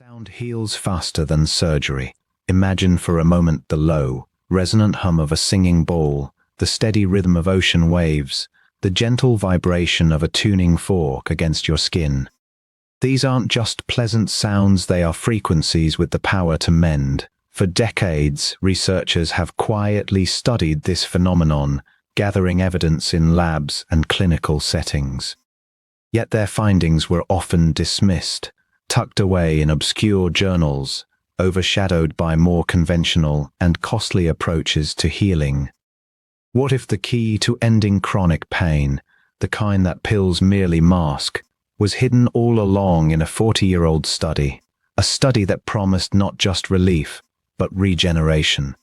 Sound heals faster than surgery. Imagine for a moment the low, resonant hum of a singing bowl, the steady rhythm of ocean waves, the gentle vibration of a tuning fork against your skin. These aren't just pleasant sounds, they are frequencies with the power to mend. For decades, researchers have quietly studied this phenomenon, gathering evidence in labs and clinical settings. Yet their findings were often dismissed, tucked away in obscure journals, overshadowed by more conventional and costly approaches to healing. What if the key to ending chronic pain, the kind that pills merely mask, was hidden all along in a 40-year-old study, a study that promised not just relief, but regeneration?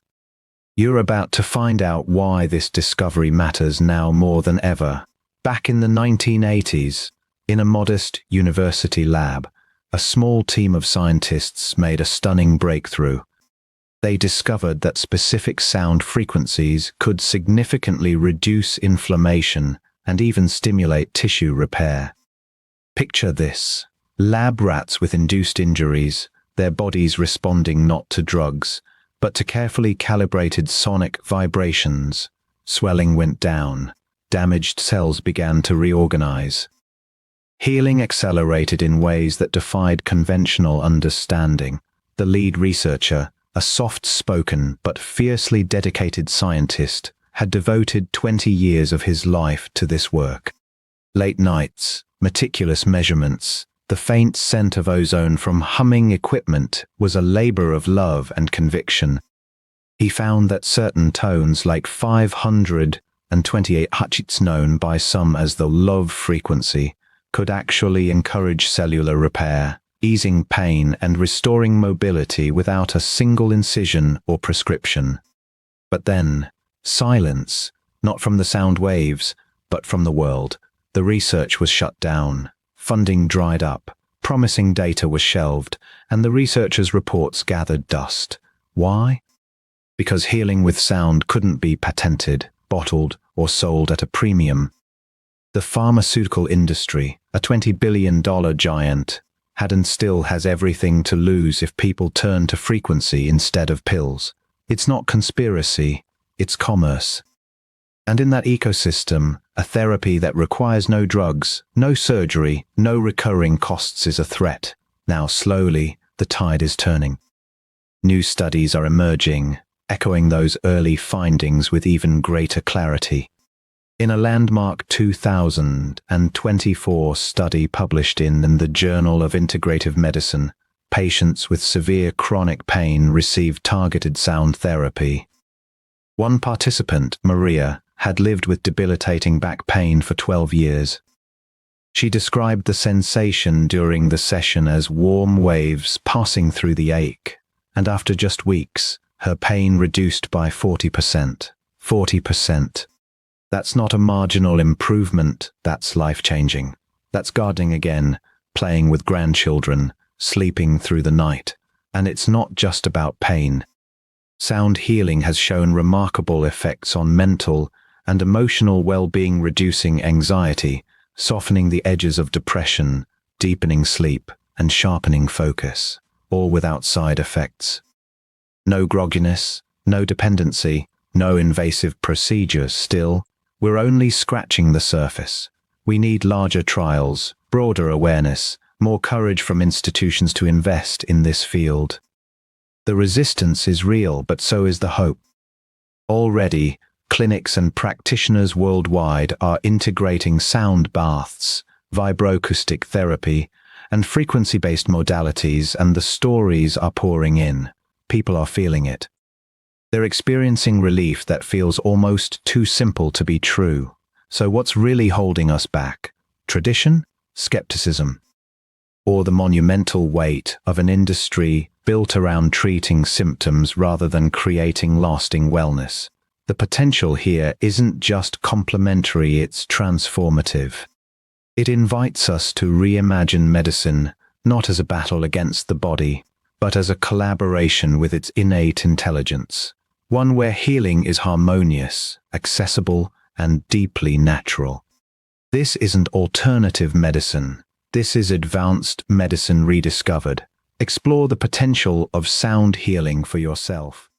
You're about to find out why this discovery matters now more than ever. Back in the 1980s, in a modest university lab, a small team of scientists made a stunning breakthrough. They discovered that specific sound frequencies could significantly reduce inflammation and even stimulate tissue repair. Picture this: lab rats with induced injuries, their bodies responding not to drugs, but to carefully calibrated sonic vibrations. Swelling went down, damaged cells began to reorganize. Healing accelerated in ways that defied conventional understanding. The lead researcher, a soft-spoken but fiercely dedicated scientist, had devoted 20 years of his life to this work. Late nights, meticulous measurements, the faint scent of ozone from humming equipment was a labor of love and conviction. He found that certain tones, like 528 Hz, known by some as the love frequency, could actually encourage cellular repair, easing pain and restoring mobility without a single incision or prescription. But then, silence, not from the sound waves, but from the world. The research was shut down, funding dried up, promising data was shelved, and the researchers' reports gathered dust. Why? Because healing with sound couldn't be patented, bottled, or sold at a premium. The pharmaceutical industry, a $20 billion giant, had and still has everything to lose if people turn to frequency instead of pills. It's not conspiracy, it's commerce. And in that ecosystem, a therapy that requires no drugs, no surgery, no recurring costs is a threat. Now slowly, the tide is turning. New studies are emerging, echoing those early findings with even greater clarity. In a landmark 2024 study published in the Journal of Integrative Medicine, patients with severe chronic pain received targeted sound therapy. One participant, Maria, had lived with debilitating back pain for 12 years. She described the sensation during the session as warm waves passing through the ache, and after just weeks, her pain reduced by 40%. 40%. That's not a marginal improvement, that's life-changing. That's gardening again, playing with grandchildren, sleeping through the night. And it's not just about pain. Sound healing has shown remarkable effects on mental and emotional well-being, reducing anxiety, softening the edges of depression, deepening sleep, and sharpening focus, all without side effects. No grogginess, no dependency, no invasive procedures. Still, we're only scratching the surface. We need larger trials, broader awareness, more courage from institutions to invest in this field. The resistance is real, but so is the hope. Already, clinics and practitioners worldwide are integrating sound baths, vibroacoustic therapy, and frequency-based modalities, and the stories are pouring in. People are feeling it. They're experiencing relief that feels almost too simple to be true. So what's really holding us back? Tradition? Skepticism? Or the monumental weight of an industry built around treating symptoms rather than creating lasting wellness? The potential here isn't just complementary, it's transformative. It invites us to reimagine medicine, not as a battle against the body, but as a collaboration with its innate intelligence. One where healing is harmonious, accessible, and deeply natural. This isn't alternative medicine. This is advanced medicine rediscovered. Explore the potential of sound healing for yourself.